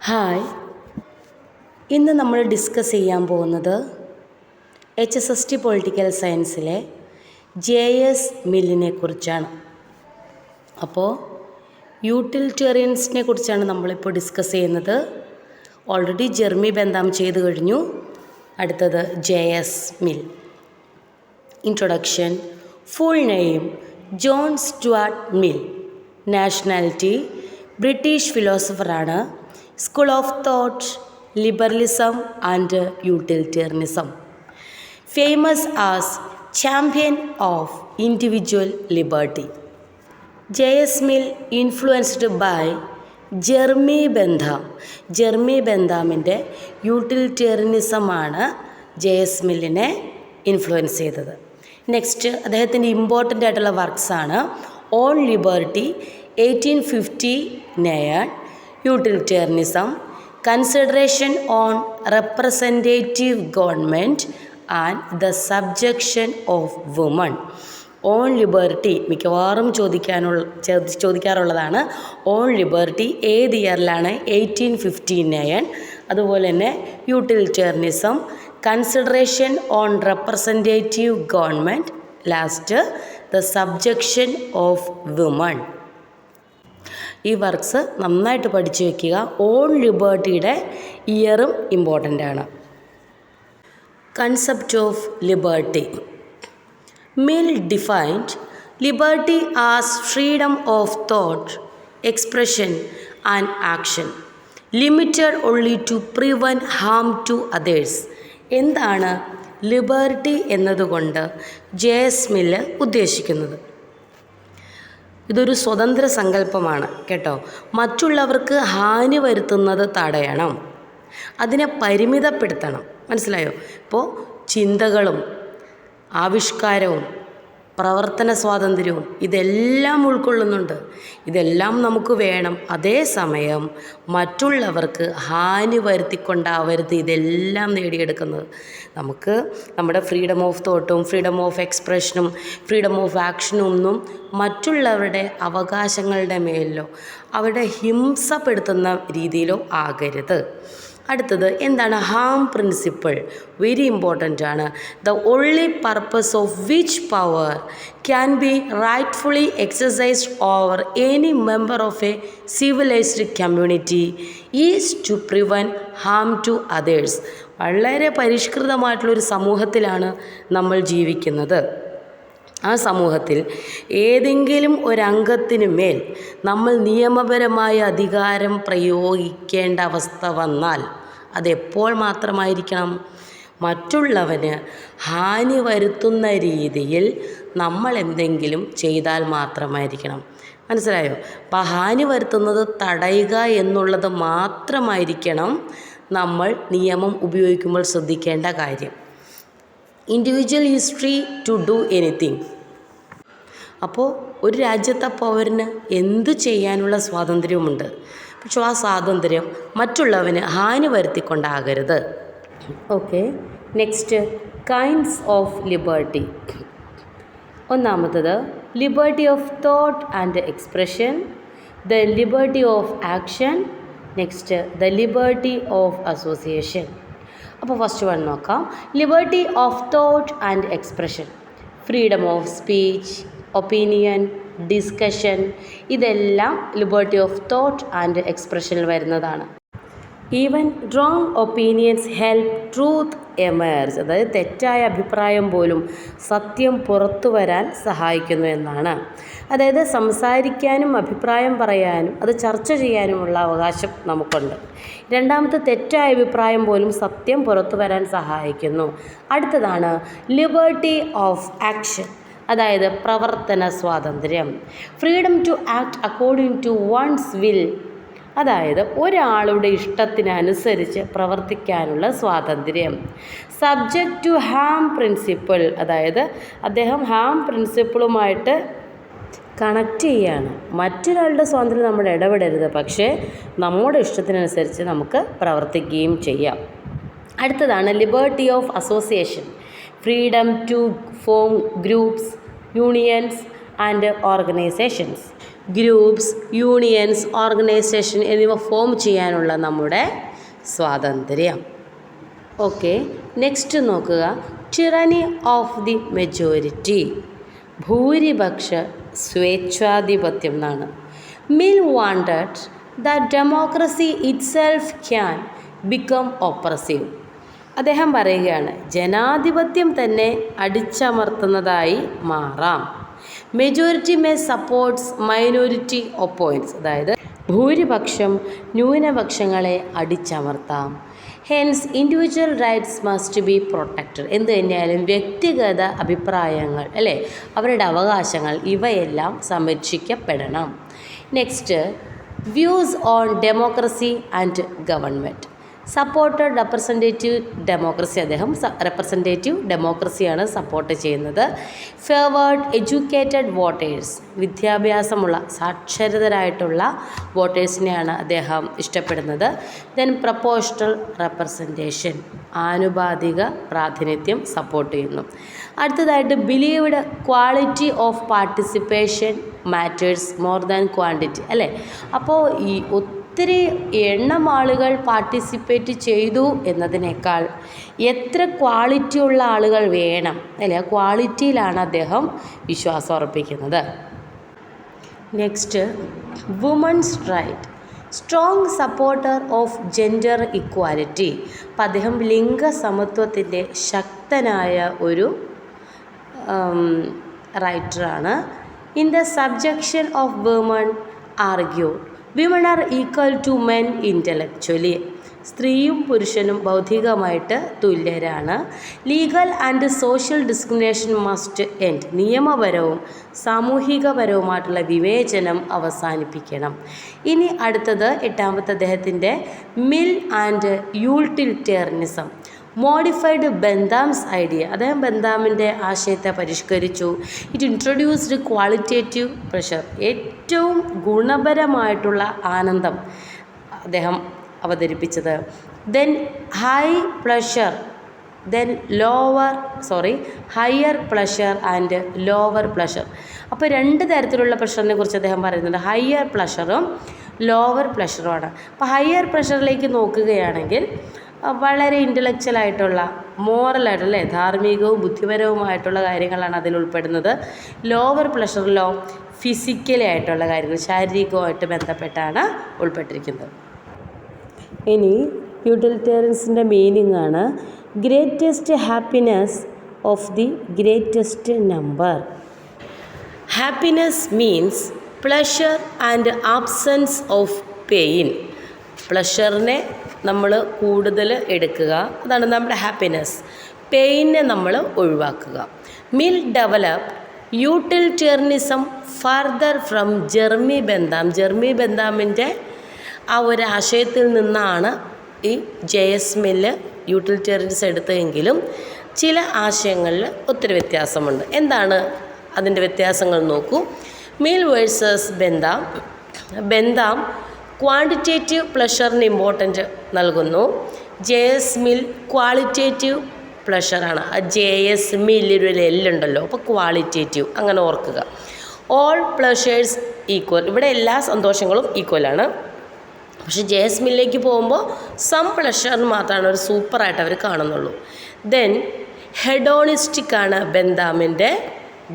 Hi, ഇന്ന് നമ്മൾ discuss ചെയ്യാൻ പോകുന്നത് HSST പൊളിറ്റിക്കൽ സയൻസിലെ JS മില്ലിനെ കുറിച്ചാണ്. അപ്പോൾ യൂട്ടിലിറ്റേറിയൻസിനെ കുറിച്ചാണ് നമ്മളിപ്പോൾ ഡിസ്കസ് ചെയ്യുന്നത്. ഓൾറെഡി ജെർമി ബെന്താം ചെയ്തു കഴിഞ്ഞു. അടുത്തത് JS Mill. Introduction. Full name John Stuart Mill. Nationality British ഫിലോസഫറാണ്. School of thought liberalism and utilitarianism. Famous as champion of individual liberty. JS Mill influenced by Jeremy Bentham. Jeremy ബെന്താമിൻ്റെ യൂട്ടിലിറ്റേറിയനിസമാണ് JS മില്ലിനെ influence ചെയ്തത്. Next അദ്ദേഹത്തിൻ്റെ important ആയിട്ടുള്ള വർക്ക്സാണ് on liberty 1859, utilitarianism, consideration on representative government and the subjection of woman. On liberty മിക്കവാറും ചോദിക്കാറുള്ളതാണ്. On liberty ഏത് ഇയറിലാണ്? 1859. അതുപോലെ തന്നെ utilitarianism, consideration on representative government, last the subjection of women. ഈ വർക്ക്സ് നന്നായിട്ട് പഠിച്ചു വയ്ക്കുക. ഓൺ ലിബർട്ടിയുടെ ഇയറും ഇമ്പോർട്ടൻ്റ് ആണ്. Concept of liberty. Mill defined liberty as freedom of thought, expression and action, limited only to prevent harm to others. എന്താണ് liberty എന്നതുകൊണ്ട് JS Mill ഉദ്ദേശിക്കുന്നത്? ഇതൊരു സ്വതന്ത്ര സങ്കല്പമാണ് കേട്ടോ. മറ്റുള്ളവർക്ക് ഹാനി വരുത്തുന്നത് തടയണം, അതിനെ പരിമിതപ്പെടുത്തണം. മനസ്സിലായോ? ഇപ്പോൾ ചിന്തകളും ആവിഷ്കാരവും പ്രവർത്തന സ്വാതന്ത്ര്യവും ഇതെല്ലാം ഉൾക്കൊള്ളുന്നുണ്ട്. ഇതെല്ലാം നമുക്ക് വേണം. അതേസമയം മറ്റുള്ളവർക്ക് ഹാനി വരുത്തിക്കൊണ്ടാവരുത് ഇതെല്ലാം നേടിയെടുക്കുന്നത്. നമുക്ക് നമ്മുടെ ഫ്രീഡം ഓഫ് തോട്ടും ഫ്രീഡം ഓഫ് എക്സ്പ്രഷനും ഫ്രീഡം ഓഫ് ആക്ഷനും ഒന്നും മറ്റുള്ളവരുടെ അവകാശങ്ങളുടെ മേലിലോ അവരുടെ ഹിംസപ്പെടുത്തുന്ന രീതിയിലോ ആകരുത്. അടുത്തത് എന്താണ്? Harm principle. വെരി ഇമ്പോർട്ടൻ്റ് ആണ്. The only purpose of which power can be rightfully exercised over any member of a civilised community is to prevent harm to others. വളരെ പരിഷ്കൃതമായിട്ടുള്ളൊരു സമൂഹത്തിലാണ് നമ്മൾ ജീവിക്കുന്നത്. ആ സമൂഹത്തിൽ ഏതെങ്കിലും ഒരംഗത്തിനു മേൽ നമ്മൾ നിയമപരമായ അധികാരം പ്രയോഗിക്കേണ്ട അവസ്ഥ വന്നാൽ അതെപ്പോൾ മാത്രമായിരിക്കണം? മറ്റുള്ളവന് ഹാനി വരുത്തുന്ന രീതിയിൽ നമ്മൾ എന്തെങ്കിലും ചെയ്താൽ മാത്രമായിരിക്കണം. മനസ്സിലായോ? അപ്പോൾ ഹാനി വരുത്തുന്നത് തടയുക എന്നുള്ളത് മാത്രമായിരിക്കണം നമ്മൾ നിയമം ഉപയോഗിക്കുമ്പോൾ ശ്രദ്ധിക്കേണ്ട കാര്യം. Individual is free to do anything. അപ്പോൾ ഒരു രാജ്യത്തെ പൗരന് എന്തു ചെയ്യാനുള്ള സ്വാതന്ത്ര്യവുമുണ്ട്. പക്ഷേ ആ സ്വാതന്ത്ര്യം മറ്റുള്ളവന് ഹാനി വരുത്തിക്കൊണ്ടാകരുത്. Okay, next kinds of liberty. ഒന്നാമത്തത് liberty of thought and expression, the liberty of action, next the liberty of association. അപ്പോൾ ഫസ്റ്റ് വൺ നോക്കാം. Liberty of thought and expression, freedom of speech, opinion, discussion, ഇതെല്ലാം liberty of thought and എക്സ്പ്രഷനിൽ വരുന്നതാണ്. Even wrong opinions help truth emerge. അതായത് തെറ്റായ അഭിപ്രായം പോലും സത്യം പുറത്തു വരാൻ സഹായിക്കുന്നു എന്നാണ്. അതായത് സംസാരിക്കാനും അഭിപ്രായം പറയാനും അത് ചർച്ച ചെയ്യാനുമുള്ള അവകാശം നമുക്കുണ്ട്. രണ്ടാമത്തെ, തെറ്റായ അഭിപ്രായം പോലും സത്യം പുറത്തു വരാൻ സഹായിക്കുന്നു. അടുത്തതാണ് ലിബർട്ടി ഓഫ് ആക്ഷൻ, അതായത് പ്രവർത്തന സ്വാതന്ത്ര്യം. Freedom to act according to one's will, അതായത് ഒരാളുടെ ഇഷ്ടത്തിനനുസരിച്ച് പ്രവർത്തിക്കാനുള്ള സ്വാതന്ത്ര്യം. സബ്ജക്റ്റ് ടു ഹാം പ്രിൻസിപ്പിൾ, അതായത് അദ്ദേഹം ഹാം പ്രിൻസിപ്പിളുമായിട്ട് കണക്ട് ചെയ്യാണ്. മറ്റൊരാളുടെ സ്വാതന്ത്ര്യം നമ്മൾ ഇടപെടരുത്, പക്ഷേ നമ്മുടെ ഇഷ്ടത്തിനനുസരിച്ച് നമുക്ക് പ്രവർത്തിക്കുകയും ചെയ്യാം. അടുത്തതാണ് liberty of association, freedom to form groups, unions and organisations. Groups, unions, organisation എന്നിവ ഫോം ചെയ്യാനുള്ള നമ്മുടെ സ്വാതന്ത്ര്യം. ഓക്കെ, നെക്സ്റ്റ് നോക്കുക. ടിറനി ഓഫ് ദി മെജോറിറ്റി, ഭൂരിപക്ഷ സ്വേച്ഛാധിപത്യം എന്നാണ്. Mill wanted that democracy itself can become oppressive. അദ്ദേഹം പറയുകയാണ് ജനാധിപത്യം തന്നെ അടിച്ചമർത്തുന്നതായി മാറാം. Majority may supports minority appoints, അതായത് ഭൂരിപക്ഷം ന്യൂനപക്ഷങ്ങളെ അടിച്ചമർത്താം. Hence individual rights must be protected. എന്ത് തന്നെയായാലും വ്യക്തിഗത അഭിപ്രായങ്ങൾ അല്ലേ, അവരുടെ അവകാശങ്ങൾ ഇവയെല്ലാം സംരക്ഷിക്കപ്പെടണം. Next, views on democracy and government. Supported representative democracy, അദ്ദേഹം റെപ്രസെൻറ്റേറ്റീവ് ഡെമോക്രസിയാണ് സപ്പോർട്ട് ചെയ്യുന്നത്. ഫേവേർഡ് എഡ്യൂക്കേറ്റഡ് വോട്ടേഴ്സ്, വിദ്യാഭ്യാസമുള്ള സാക്ഷരതരായിട്ടുള്ള വോട്ടേഴ്സിനെയാണ് അദ്ദേഹം ഇഷ്ടപ്പെടുന്നത്. ദെൻ പ്രൊപ്പോർഷണൽ റെപ്രസെൻറ്റേഷൻ, ആനുപാതിക പ്രാതിനിധ്യം സപ്പോർട്ട് ചെയ്യുന്നു. അടുത്തതായിട്ട് believed quality of participation matters more than quantity അല്ലേ. അപ്പോൾ ഈ ഒത്തിരി എണ്ണം ആളുകൾ പാർട്ടിസിപ്പേറ്റ് ചെയ്തു എന്നതിനേക്കാൾ എത്ര ക്വാളിറ്റി ഉള്ള ആളുകൾ വേണം അല്ലേ, ക്വാളിറ്റിയിലാണ് അദ്ദേഹം വിശ്വാസം അർപ്പിക്കുന്നത്. Next, woman's right, strong supporter of gender equality. അപ്പം അദ്ദേഹം ലിംഗസമത്വത്തിൻ്റെ ശക്തനായ ഒരു റൈറ്ററാണ്. In the subjection of woman argued women are equal to men intellectually. സ്ത്രീയും പുരുഷനും ബൗദ്ധികമായിട്ട് തുല്യരാണ്. Legal and social discrimination must end. നിയമപരവും സാമൂഹികപരവുമായിട്ടുള്ള വിവേചനം അവസാനിപ്പിക്കണം. ഇനി അടുത്തത് എട്ടാമത്തെ അദ്ദേഹത്തിൻ്റെ Mill and utilitarianism. Modified Bentham's idea, അദ്ദേഹം ബെന്താമിൻ്റെ ആശയത്തെ പരിഷ്കരിച്ചു. ഇറ്റ് ഇൻട്രൊഡ്യൂസ്ഡ് ക്വാളിറ്റേറ്റീവ് പ്രഷർ, ഏറ്റവും ഗുണപരമായിട്ടുള്ള ആനന്ദം അദ്ദേഹം അവതരിപ്പിച്ചത്. Then higher pleasure and lower pleasure. അപ്പോൾ രണ്ട് തരത്തിലുള്ള പ്ലഷറിനെ കുറിച്ച് അദ്ദേഹം പറയുന്നുണ്ട്, ഹയർ പ്ലഷറും ലോവർ പ്ലഷറുമാണ്. അപ്പോൾ ഹയർ പ്ലഷറിലേക്ക് നോക്കുകയാണെങ്കിൽ വളരെ ഇൻ്റലക്ച്വലായിട്ടുള്ള മോറലായിട്ടുള്ള ധാർമ്മികവും ബുദ്ധിപരവുമായിട്ടുള്ള കാര്യങ്ങളാണ് അതിൽ ഉൾപ്പെടുന്നത്. ലോവർ പ്ലഷറിലോ ഫിസിക്കലി ആയിട്ടുള്ള കാര്യങ്ങൾ, ശാരീരികവുമായിട്ട് ബന്ധപ്പെട്ടാണ് ഉൾപ്പെട്ടിരിക്കുന്നത്. ഇനി യൂട്ടിലിറ്റേറിയൻസിൻ്റെ മീനിങ് ആണ് greatest happiness of the greatest number. Happiness means pleasure and absence of pain. പ്ലഷറിനെ നമ്മൾ കൂടുതൽ എടുക്കുക, അതാണ് നമ്മുടെ ഹാപ്പിനെസ്. പെയിനെ നമ്മൾ ഒഴിവാക്കുക. Mill develop utilitarianism further from Jeremy Bentham. Jeremy ബെന്താമിൻ്റെ ആ ഒരു ആശയത്തിൽ നിന്നാണ് ഈ JS മില്ല് യൂട്ടിലിറ്റേറിയൻസ് എടുത്തതെങ്കിലും ചില ആശയങ്ങളിൽ ഒത്തിരി വ്യത്യാസമുണ്ട്. എന്താണ് അതിൻ്റെ വ്യത്യാസങ്ങൾ നോക്കൂ. Mill versus Bentham. Bentham quantitative പ്ലഷറിന് ഇമ്പോർട്ടൻ്റ് നൽകുന്നു. JS മിൽ ക്വാളിറ്റേറ്റീവ് പ്ലഷറാണ്. ആ JS മില്ലൊരു എല്ലുണ്ടല്ലോ, അപ്പോൾ ക്വാളിറ്റേറ്റീവ് അങ്ങനെ ഓർക്കുക. ഓൾ പ്ലഷേഴ്സ് ഈക്വൽ, ഇവിടെ എല്ലാ സന്തോഷങ്ങളും ഈക്വലാണ്. പക്ഷെ JS മില്ലിലേക്ക് പോകുമ്പോൾ സം പ്ലഷറിന് മാത്രമാണ് ഒരു സൂപ്പറായിട്ട് അവർ കാണുന്നുള്ളൂ. ദെൻ ഹെഡോണിസ്റ്റിക് ആണ് ബെന്താമിൻ്റെ.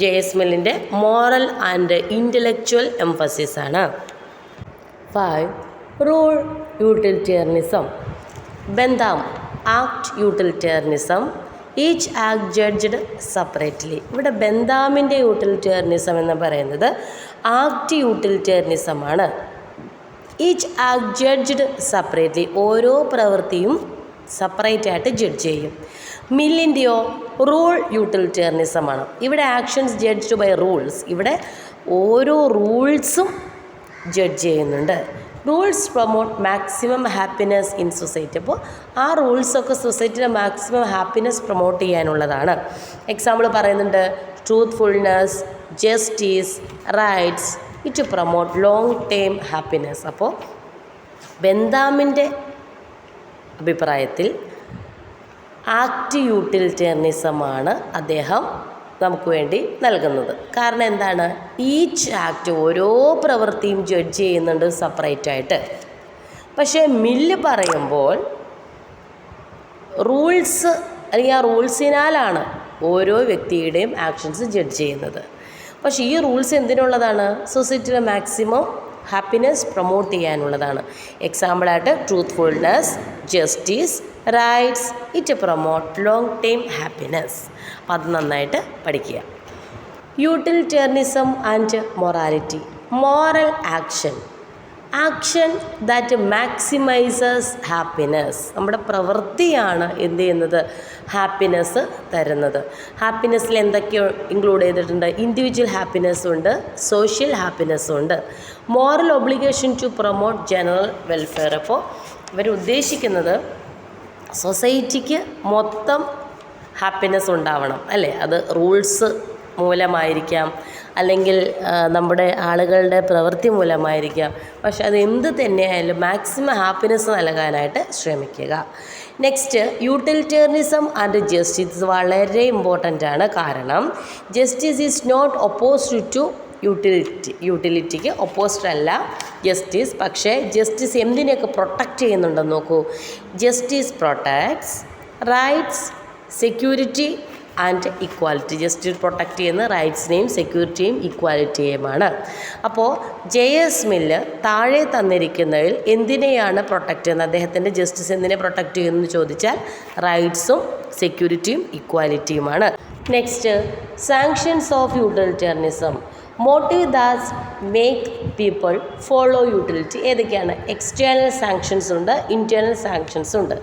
JS മില്ലിൻ്റെ മോറൽ ആൻഡ് ഇൻ്റലക്ച്വൽ എംഫസിസ് ആണ്. 5. Rule utilitarianism. Bentham act utilitarianism. Each act judged separately. ഇവിടെ ബെന്താമിൻ്റെ യൂട്ടിലിറ്റേറിയനിസം എന്ന് പറയുന്നത് ആക്ട് യൂട്ടിലിറ്റേറിയനിസമാണ്. ഈച്ച് ആക്ട് ജഡ്ജ്ഡ് സെപ്പറേറ്റ്ലി, ഓരോ പ്രവൃത്തിയും സെപ്പറേറ്റ് ആയിട്ട് ജഡ്ജ് ചെയ്യും. മില്ലിൻ്റെയോ റൂൾ യൂട്ടിലിറ്റേറിയനിസമാണ്. ഇവിടെ ആക്ഷൻസ് ജഡ്ജ്ഡ് ബൈ റൂൾസ്, ഇവിടെ ഓരോ റൂൾസും ജഡ്ജ് ചെയ്യുന്നുണ്ട്. Rules promote maximum happiness in society. അപ്പോൾ ആ റൂൾസൊക്കെ സൊസൈറ്റിയുടെ മാക്സിമം ഹാപ്പിനെസ് പ്രൊമോട്ട് ചെയ്യാനുള്ളതാണ്. എക്സാമ്പിൾ പറയുന്നുണ്ട്, truthfulness, justice, rights, it promote long term happiness. അപ്പോൾ ബെന്താമിൻ്റെ അഭിപ്രായത്തിൽ ആക്ട് യൂട്ടിലിറ്റേറിയനിസമാണ് അദ്ദേഹം നമുക്ക് വേണ്ടി നൽകുന്നത്. കാരണം എന്താണ്, ഈച്ച് ആക്ട് ഓരോ പ്രവൃത്തിയും ജഡ്ജ് ചെയ്യുന്നുണ്ട് സെപ്പറേറ്റായിട്ട്. പക്ഷേ മില്ല് പറയുമ്പോൾ റൂൾസ് അല്ലെങ്കിൽ ആ റൂൾസിനാലാണ് ഓരോ വ്യക്തിയുടെയും ആക്ഷൻസ് ജഡ്ജ് ചെയ്യുന്നത്. പക്ഷേ ഈ റൂൾസ് എന്തിനുള്ളതാണ്? സൊസൈറ്റിയിലെ മാക്സിമം ഹാപ്പിനെസ് പ്രൊമോട്ട് ചെയ്യാനുള്ളതാണ്. എക്സാമ്പിളായിട്ട് truthfulness, justice, rights, it promote long time happiness. അപ്പോൾ അത് നന്നായിട്ട് പഠിക്കുക. Utilitarianism and morality. Moral action that maximises happiness. നമ്മുടെ പ്രവൃത്തിയാണ് എന്ത് ചെയ്യുന്നത്, ഹാപ്പിനെസ് തരുന്നത്. ഹാപ്പിനെസ്സിൽ എന്തൊക്കെയോ ഇൻക്ലൂഡ് ചെയ്തിട്ടുണ്ട്? ഇൻഡിവിജ്വൽ ഹാപ്പിനെസ്സും ഉണ്ട്, സോഷ്യൽ ഹാപ്പിനെസ്സും ഉണ്ട്. Moral obligation to promote general welfare. അപ്പോൾ ഇവർ ഉദ്ദേശിക്കുന്നത് സൊസൈറ്റിക്ക് മൊത്തം ഹാപ്പിനെസ് ഉണ്ടാവണം അല്ലേ. അത് റൂൾസ് മൂലമായിരിക്കാം, അല്ലെങ്കിൽ നമ്മുടെ ആളുകളുടെ പ്രവൃത്തി മൂലമായിരിക്കാം. പക്ഷെ അത് എന്ത് തന്നെയായാലും മാക്സിമം ഹാപ്പിനെസ് നൽകാനായിട്ട് ശ്രമിക്കുക. നെക്സ്റ്റ്, യൂട്ടിലിറ്റേറിയനിസം ആൻഡ് ജസ്റ്റിസ് വളരെ ഇമ്പോർട്ടൻ്റ് ആണ്. കാരണം justice is not opposed to യൂട്ടിലിറ്റിക്ക് ഒപ്പോസ്ഡ് അല്ല ജസ്റ്റിസ്. പക്ഷേ ജസ്റ്റിസ് എന്തിനെയൊക്കെ പ്രൊട്ടക്റ്റ് ചെയ്യുന്നുണ്ടെന്ന് നോക്കൂ. Justice protects rights, security and equality. Justice protect ചെയ്യുന്ന റൈറ്റ്സിനെയും സെക്യൂരിറ്റിയും ഇക്വാലിറ്റിയുമാണ്. അപ്പോൾ JS മില്ല് താഴെ തന്നിരിക്കുന്നതിൽ എന്തിനെയാണ് പ്രൊട്ടക്റ്റ് ചെയ്യുന്നത്? അദ്ദേഹത്തിൻ്റെ ജസ്റ്റിസ് എന്തിനെ പ്രൊട്ടക്റ്റ് ചെയ്യുമെന്ന് ചോദിച്ചാൽ റൈറ്റ്സും സെക്യൂരിറ്റിയും ഇക്വാലിറ്റിയുമാണ്. Next, sanctions of utilitarianism. Motive that make people follow utility. ഏതൊക്കെയാണ്? എക്സ്റ്റേണൽ സാങ്ഷൻസ് ഉണ്ട്, ഇൻറ്റേർണൽ സാങ്ഷൻസ് ഉണ്ട്.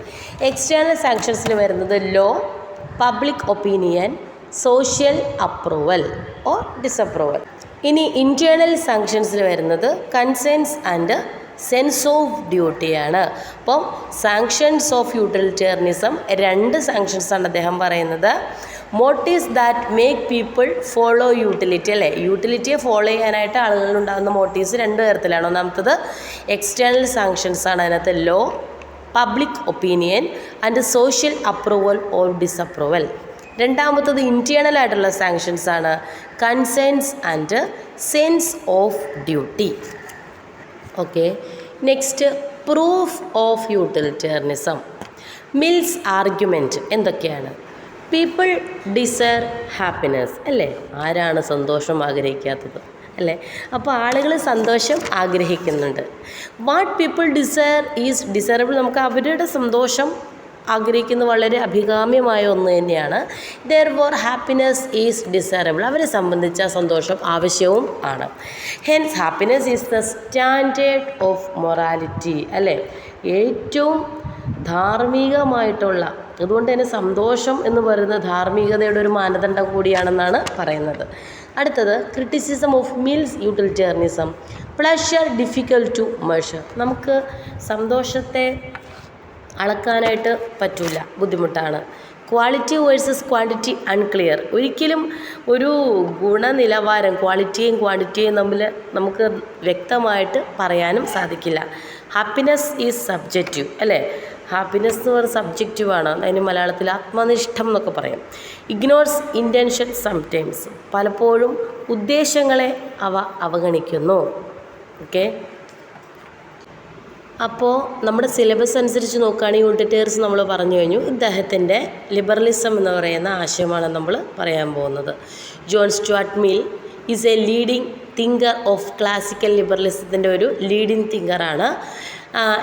എക്സ്റ്റേണൽ സാങ്ഷൻസിൽ വരുന്നത് law, public opinion, social approval or disapproval. ഇനി ഇൻറ്റേർണൽ സാങ്ഷൻസിൽ വരുന്നത് കൺസെൻസ് ആൻഡ് സെൻസ് ഓഫ് ഡ്യൂട്ടിയാണ്. അപ്പം സാങ്ഷൻസ് ഓഫ് യൂട്ടിലിറ്റേറിയനിസം 2 സാങ്ഷൻസാണ് അദ്ദേഹം പറയുന്നത്. Motifs that make people follow utility അല്ലേ. യൂട്ടിലിറ്റിയെ ഫോളോ ചെയ്യാനായിട്ട് ആളുകളിലുണ്ടാകുന്ന മോട്ടീവ്സ് 2 തരത്തിലാണ്. ഒന്നാമത്തത് എക്സ്റ്റേണൽ സാങ്ഷൻസ് ആണ്. അതിനകത്ത് law, public opinion and social approval or disapproval. രണ്ടാമത്തത് ഇൻറ്റേർണൽ ആയിട്ടുള്ള സാങ്ഷൻസ് ആണ്, conscience and sense of duty. Okay. Next, proof of utilitarianism. Mill's argument എന്തൊക്കെയാണ്? പീപ്പിൾ ഡിസയർ ഹാപ്പിനെസ് അല്ലേ. ആരാണ് സന്തോഷം ആഗ്രഹിക്കാത്തത് അല്ലേ. അപ്പോൾ ആളുകൾ സന്തോഷം ആഗ്രഹിക്കുന്നുണ്ട്. What people desire is desirable. നമുക്ക് അവരുടെ സന്തോഷം ആഗ്രഹിക്കുന്നത് വളരെ അഭികാമ്യമായ ഒന്ന് തന്നെയാണ്. Therefore happiness is desirable. അവരെ സംബന്ധിച്ച സന്തോഷം ആവശ്യവും ആണ്. Hence happiness is the standard of morality അല്ലേ. ഏറ്റവും ധാർമ്മികമായിട്ടുള്ള, അതുകൊണ്ട് തന്നെ സന്തോഷം എന്ന് പറയുന്നത് ധാർമ്മികതയുടെ ഒരു മാനദണ്ഡം കൂടിയാണെന്നാണ് പറയുന്നത്. അടുത്തത്, criticism of Mill's utilitarianism. Pleasure difficult to measure. നമുക്ക് സന്തോഷത്തെ അളക്കാനായിട്ട് പറ്റില്ല, ബുദ്ധിമുട്ടാണ്. Quality versus quantity unclear. ഒരിക്കലും ഒരു ഗുണനിലവാരം ക്വാളിറ്റിയും ക്വാണ്ടിറ്റിയും തമ്മിൽ നമുക്ക് വ്യക്തമായിട്ട് പറയാനും സാധിക്കില്ല. ഹാപ്പിനെസ് ഈസ് സബ്ജക്റ്റീവ് അല്ലേ. ഹാപ്പിനെസ് എന്ന് പറയുന്നത് സബ്ജക്റ്റീവാണ്. അതിന് മലയാളത്തിൽ ആത്മനിഷ്ഠം എന്നൊക്കെ പറയും. Ignores intention sometimes. പലപ്പോഴും ഉദ്ദേശങ്ങളെ അവ അവഗണിക്കുന്നു. ഓക്കെ. അപ്പോൾ നമ്മുടെ സിലബസ് അനുസരിച്ച് നോക്കുകയാണെങ്കിൽ യൂട്ടിലിറ്റേറിയനിസം നമ്മൾ പറഞ്ഞു കഴിഞ്ഞു. ഇദ്ദേഹത്തിൻ്റെ ലിബറലിസം എന്ന് പറയുന്ന ആശയമാണ് നമ്മൾ പറയാൻ പോകുന്നത്. John Stuart Mill is a leading thinker of classical ലിബറലിസത്തിൻ്റെ ഒരു ലീഡിങ് തിങ്കറാണ്.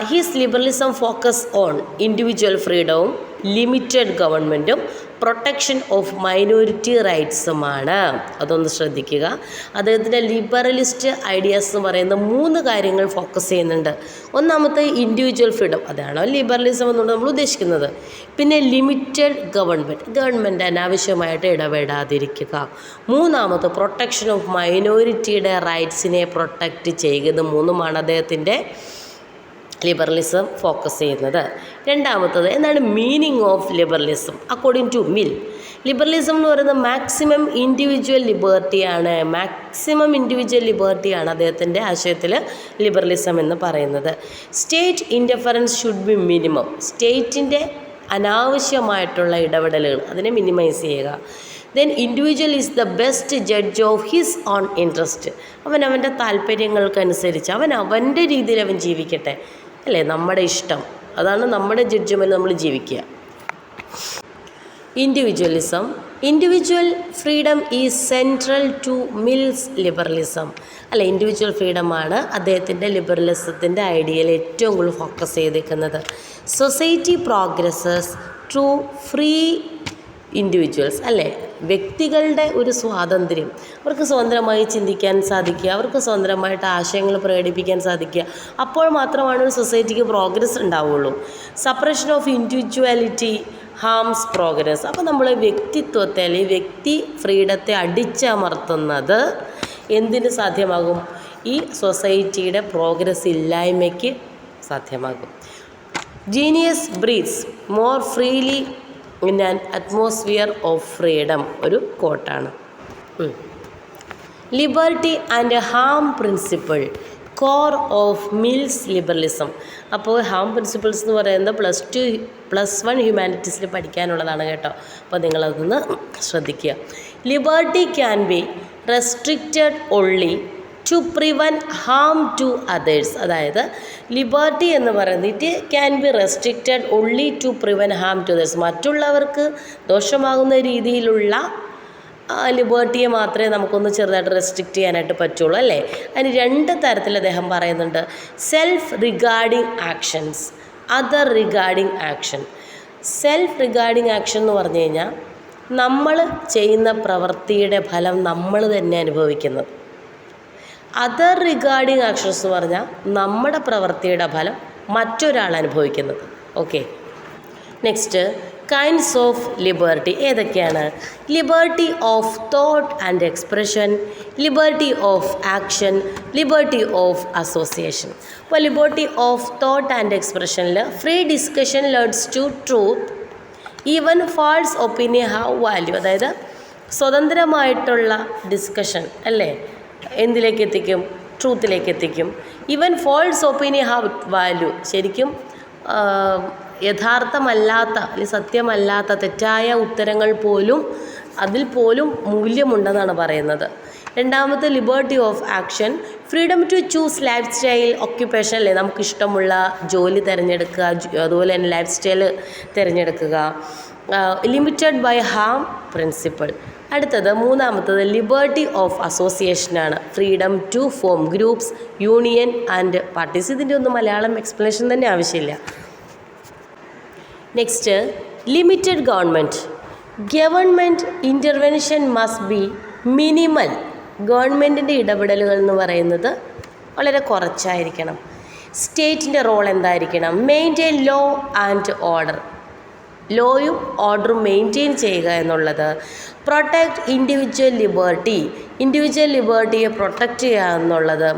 His liberalism focus on individual ഫ്രീഡവും ലിമിറ്റഡ് ഗവൺമെൻറ്റും പ്രൊട്ടക്ഷൻ ഓഫ് മൈനോറിറ്റി റൈറ്റ്സുമാണ്. അതൊന്ന് ശ്രദ്ധിക്കുക. അദ്ദേഹത്തിൻ്റെ ലിബറലിസ്റ്റ് ഐഡിയാസ് എന്ന് പറയുന്ന 3 കാര്യങ്ങൾ ഫോക്കസ് ചെയ്യുന്നുണ്ട്. ഒന്നാമത്തെ ഇൻഡിവിജ്വൽ ഫ്രീഡം, അതാണ് ലിബറലിസം എന്നുകൊണ്ട് നമ്മൾ ഉദ്ദേശിക്കുന്നത്. പിന്നെ ലിമിറ്റഡ് ഗവൺമെൻറ് അനാവശ്യമായിട്ട് ഇടപെടാതിരിക്കുക. മൂന്നാമത് പ്രൊട്ടക്ഷൻ ഓഫ് മൈനോറിറ്റിയുടെ റൈറ്റ്സിനെ പ്രൊട്ടക്റ്റ് ചെയ്യുന്നത്. 3 അദ്ദേഹത്തിൻ്റെ ലിബറലിസം ഫോക്കസ് ചെയ്യുന്നത്. രണ്ടാമത്തത് എന്താണ് meaning of liberalism according to Mill. Liberalism എന്ന് പറയുന്നത് മാക്സിമം ഇൻഡിവിജ്വൽ ലിബർട്ടിയാണ്. അദ്ദേഹത്തിൻ്റെ ആശയത്തിൽ ലിബറലിസം എന്ന് പറയുന്നത്. State interference should be minimum. സ്റ്റേറ്റിൻ്റെ അനാവശ്യമായിട്ടുള്ള ഇടപെടലുകൾ അതിനെ മിനിമൈസ് ചെയ്യുക. Then individual is the best judge of his own interest. അവൻ്റെ താല്പര്യങ്ങൾക്കനുസരിച്ച് അവൻ്റെ രീതിയിൽ അവൻ ജീവിക്കട്ടെ, അല്ലേ? നമ്മുടെ ഇഷ്ടം, അതാണ് നമ്മുടെ ജഡ്ജ്മെൻറ്റ്, നമ്മൾ ജീവിക്കുക. Individualism. Individual freedom is central to Mill's liberalism. അല്ല, ഇൻഡിവിജ്വൽ ഫ്രീഡമാണ് അദ്ദേഹത്തിൻ്റെ ലിബറലിസത്തിൻ്റെ ഐഡിയയിൽ ഏറ്റവും കൂടുതൽ ഫോക്കസ് ചെയ്തേക്കുന്നത്. Society progresses through free individuals, അല്ലേ? വ്യക്തികളുടെ ഒരു സ്വാതന്ത്ര്യം, അവർക്ക് സ്വതന്ത്രമായി ചിന്തിക്കാൻ സാധിക്കുക, അവർക്ക് സ്വതന്ത്രമായിട്ട് ആശയങ്ങൾ പ്രകടിപ്പിക്കാൻ സാധിക്കുക, അപ്പോൾ മാത്രമാണ് ഒരു സൊസൈറ്റിക്ക് പ്രോഗ്രസ് ഉണ്ടാവുള്ളൂ. Suppression of individuality harms progress. അപ്പോൾ നമ്മൾ വ്യക്തിത്വത്തെ അല്ലെങ്കിൽ വ്യക്തി ഫ്രീഡത്തെ അടിച്ചമർത്തുന്നത് എന്തിന് സാധ്യമാകും? ഈ സൊസൈറ്റിയുടെ പ്രോഗ്രസ് ഇല്ലായ്മയ്ക്ക് സാധ്യമാകും. Genius breathes more freely in an atmosphere of freedom, ഒരു കോട്ടാണ്. Liberty and harm principle core of Mill's liberalism. അപ്പോൾ ഹാം പ്രിൻസിപ്പിൾസ് എന്ന് പറയുന്നത് +1 ഹ്യൂമാനിറ്റീസിൽ പഠിക്കാനുള്ളതാണ് കേട്ടോ. അപ്പോൾ നിങ്ങളതൊന്ന് ശ്രദ്ധിക്കുക. Liberty can be restricted only to prevent harm to others. അതായത് ലിബർട്ടി എന്ന് പറയുന്നത് it can be restricted only to prevent harm to others. മറ്റുള്ളവർക്ക് ദോഷമാകുന്ന രീതിയിലുള്ള ലിബർട്ടിയെ മാത്രമേ നമുക്കൊന്ന് ചെറുതായിട്ട് റെസ്ട്രിക്റ്റ് ചെയ്യാനായിട്ട് പറ്റുള്ളൂ, അല്ലേ? അതിന് 2 തരത്തിൽ അദ്ദേഹം പറയുന്നുണ്ട്. Self regarding actions, other regarding action. Self regarding action എന്ന് പറഞ്ഞു കഴിഞ്ഞാൽ നമ്മൾ ചെയ്യുന്ന പ്രവൃത്തിയുടെ ഫലം നമ്മൾ തന്നെ അനുഭവിക്കുന്നത്. അതർ റിഗാർഡിങ് ആക്ഷൻസ് എന്ന് പറഞ്ഞാൽ നമ്മുടെ പ്രവൃത്തിയുടെ ഫലം മറ്റൊരാൾ അനുഭവിക്കുന്നത്. Okay, next kinds of liberty ഏതൊക്കെയാണ്? Liberty of thought and expression, liberty of action, liberty of association. അപ്പോൾ ലിബർട്ടി ഓഫ് തോട്ട് ആൻഡ് എക്സ്പ്രഷനിൽ free discussion leads to truth, even false opinion have value. അതായത് സ്വതന്ത്രമായിട്ടുള്ള ഡിസ്കഷൻ, അല്ലേ, എന്തിലേക്ക് എത്തിക്കും? ട്രൂത്തിലേക്ക് എത്തിക്കും. Even false opinion have value, ശരിക്കും യഥാർത്ഥമല്ലാത്ത അല്ലെങ്കിൽ സത്യമല്ലാത്ത തെറ്റായ ഉത്തരങ്ങൾ പോലും അതിൽ പോലും മൂല്യമുണ്ടെന്നാണ് പറയുന്നത്. രണ്ടാമത്തെ liberty of action, freedom to choose lifestyle occupation, അല്ലേ, നമുക്കിഷ്ടമുള്ള ജോലി തിരഞ്ഞെടുക്കുക, അതുപോലെ തന്നെ ലൈഫ് സ്റ്റൈൽ തിരഞ്ഞെടുക്കുക. Limited by harm principle. അടുത്തത് മൂന്നാമത്തത് ലിബർട്ടി ഓഫ് അസോസിയേഷനാണ്. Freedom to form groups, union and parties. ഇതിൻ്റെ ഒന്നും മലയാളം എക്സ്പ്ലനേഷൻ തന്നെ ആവശ്യമില്ല. Next limited government intervention must be minimal. ഗവൺമെൻറ്റിൻ്റെ ഇടപെടലുകൾ എന്ന് പറയുന്നത് വളരെ കുറച്ചായിരിക്കണം. സ്റ്റേറ്റിൻ്റെ റോൾ എന്തായിരിക്കണം? മെയിൻറ്റെയിൻ ലോ ആൻഡ് ഓർഡർ, ലോയും ഓർഡറും മെയിൻറ്റെയിൻ ചെയ്യുക എന്നുള്ളത്. പ്രൊട്ടക്റ്റ് ഇൻഡിവിജ്വൽ ലിബർട്ടിയെ പ്രൊട്ടക്റ്റ് ചെയ്യുക എന്നുള്ളത്.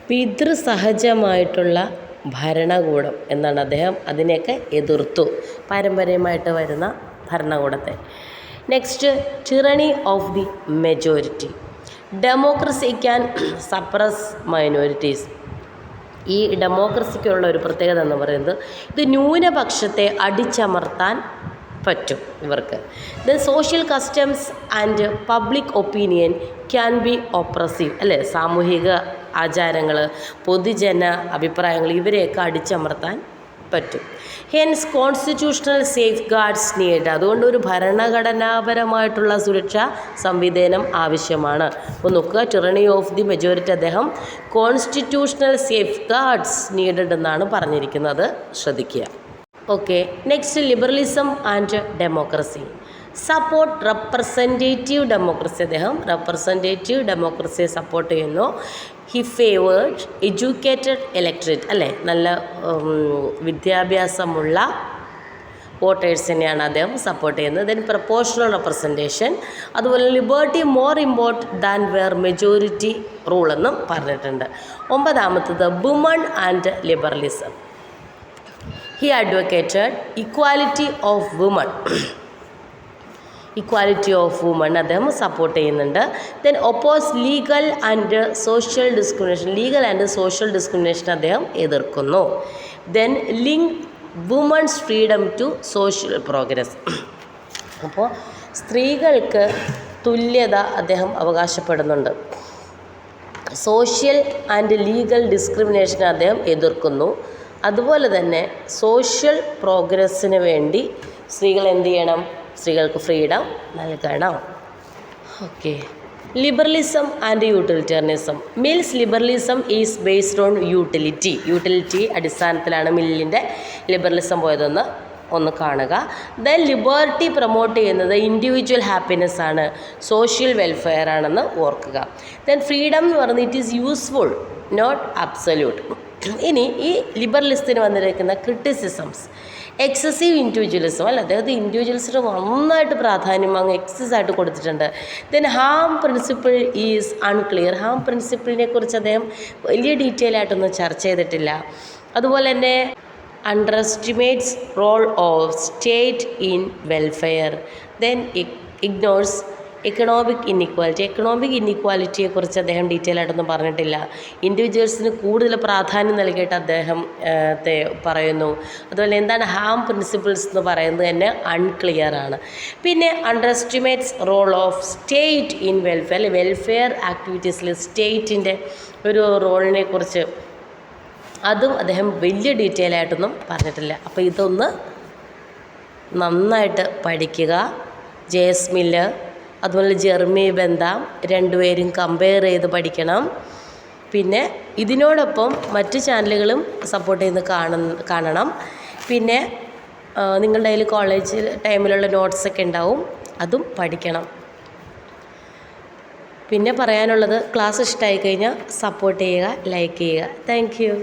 പിതൃസഹജമായിട്ടുള്ള ഭരണകൂടം എന്നാണ് അദ്ദേഹം അതിനെയൊക്കെ എതിർത്തു, പാരമ്പര്യമായിട്ട് വരുന്ന ഭരണകൂടത്തെ. Next tyranny of the majority. Democracy can suppress minorities. ഈ ഡെമോക്രസിക്കുള്ള ഒരു പ്രത്യേകത എന്ന് പറയുന്നത് ഇത് ന്യൂനപക്ഷത്തെ അടിച്ചമർത്താൻ പറ്റും ഇവർക്ക്. Then social customs and public opinion can be oppressive, അല്ലേ? സാമൂഹിക ആചാരങ്ങൾ, പൊതുജന അഭിപ്രായങ്ങൾ, ഇവരെയൊക്കെ അടിച്ചമർത്താൻ പറ്റും. Hence constitutional safeguards need. അതുകൊണ്ട് ഒരു ഭരണഘടനാപരമായിട്ടുള്ള സുരക്ഷാ സംവിധാനം ആവശ്യമാണ്. അപ്പോൾ നോക്കുക, ടിറണി ഓഫ് ദി മെജോറിറ്റി അദ്ദേഹം കോൺസ്റ്റിറ്റ്യൂഷണൽ സേഫ് ഗാർഡ്സ് നീഡഡ് എന്നാണ് പറഞ്ഞിരിക്കുന്നത്, ശ്രദ്ധിക്കുക. Okay, next liberalism and democracy. Support representative democracy. അദ്ദേഹം റെപ്രസെൻറ്റേറ്റീവ് ഡെമോക്രസിയെ സപ്പോർട്ട് ചെയ്യുന്നു. ഹി ഫേവേർഡ് എഡ്യൂക്കേറ്റഡ് ഇലക്ട്രേറ്റ്, അല്ലേ, നല്ല വിദ്യാഭ്യാസമുള്ള വോട്ടേഴ്സിനെയാണ് അദ്ദേഹം സപ്പോർട്ട് ചെയ്യുന്നത്. ദെൻ പ്രപ്പോർഷണൽ റെപ്രസെൻറ്റേഷൻ, അതുപോലെ liberty more important than mere majority rule എന്നും പറഞ്ഞിട്ടുണ്ട്. 9ാമത്തത് woman and liberalism. He advocated equality of woman. Equality of woman അദ്ദേഹം സപ്പോർട്ട് ചെയ്യുന്നുണ്ട്. Then oppose legal and social discrimination അദ്ദേഹം എതിർക്കുന്നു. Then link woman's freedom to social progress. അപ്പോൾ സ്ത്രീകൾക്ക് തുല്യത അദ്ദേഹം അവകാശപ്പെടുന്നുണ്ട്. സോഷ്യൽ ആൻഡ് ലീഗൽ ഡിസ്ക്രിമിനേഷനെ അദ്ദേഹം എതിർക്കുന്നു. അതുപോലെ തന്നെ സോഷ്യൽ പ്രോഗ്രസ്സിന് വേണ്ടി സ്ത്രീകൾ എന്ത് ചെയ്യണം? സ്ത്രീകൾക്ക് ഫ്രീഡം നൽകണം. Okay. Liberalism and utilitarianism. Mill's liberalism is based on utility അടിസ്ഥാനത്തിലാണ് മില്ലിൻ്റെ ലിബറലിസം പോയതെന്ന് ഒന്ന് കാണുക. ദെൻ ലിബർട്ടി പ്രൊമോട്ട് ചെയ്യുന്നത് ഇൻഡിവിജ്വൽ ഹാപ്പിനെസ് ആണ്, സോഷ്യൽ വെൽഫെയർ ആണെന്ന് ഓർക്കുക. ദെൻ ഫ്രീഡം എന്ന് പറയുന്നത് it is useful not absolute. ഇനി ഈ ലിബറലിസത്തിന് വന്നിരിക്കുന്ന ക്രിറ്റിസിസംസ്, എക്സസീവ് ഇൻഡിവിജ്വലിസം അല്ല, അദ്ദേഹത്തെ ഇൻഡിവിജ്വൽസിന് നന്നായിട്ട് പ്രാധാന്യം അങ്ങ് എക്സസ് ആയിട്ട് കൊടുത്തിട്ടുണ്ട്. Then harm principle is unclear. Harm പ്രിൻസിപ്പിളിനെ കുറിച്ച് അദ്ദേഹം വലിയ ഡീറ്റെയിൽ ആയിട്ടൊന്നും ചർച്ച ചെയ്തിട്ടില്ല. അതുപോലെ തന്നെ underestimates role of state in welfare. Then ignores economic ഇന്നിക്വാലിറ്റിയെക്കുറിച്ച് അദ്ദേഹം ഡീറ്റെയിൽ ആയിട്ടൊന്നും പറഞ്ഞിട്ടില്ല. ഇൻഡിവിജ്വൽസിന് കൂടുതൽ പ്രാധാന്യം നൽകിയിട്ട് അദ്ദേഹം പറയുന്നു. അതുപോലെ എന്താണ് ഹാം പ്രിൻസിപ്പിൾസ് എന്ന് പറയുന്നത് തന്നെ അൺക്ലിയർ ആണ്. പിന്നെ underestimates role of state in welfare ആക്ടിവിറ്റീസിൽ സ്റ്റേറ്റിൻ്റെ ഒരു റോളിനെ കുറിച്ച് അതും അദ്ദേഹം വലിയ ഡീറ്റെയിൽ ആയിട്ടൊന്നും പറഞ്ഞിട്ടില്ല. അപ്പോൾ ഇതൊന്ന് നന്നായിട്ട് പഠിക്കുക. ജെഎസ് മില്ലർ അതുപോലെ ജെർമി ബെന്താം രണ്ടുപേരും കമ്പയർ ചെയ്ത് പഠിക്കണം. പിന്നെ ഇതിനോടൊപ്പം മറ്റ് ചാനലുകളും സപ്പോർട്ട് ചെയ്ത് കാണണം. പിന്നെ നിങ്ങളുടെ കയ്യിൽ കോളേജ് ടൈമിലുള്ള നോട്ട്സൊക്കെ ഉണ്ടാവും, അതും പഠിക്കണം. പിന്നെ പറയാനുള്ളത്, ക്ലാസ് ഇഷ്ടമായി കഴിഞ്ഞാൽ സപ്പോർട്ട് ചെയ്യുക, ലൈക്ക് ചെയ്യുക. Thank you.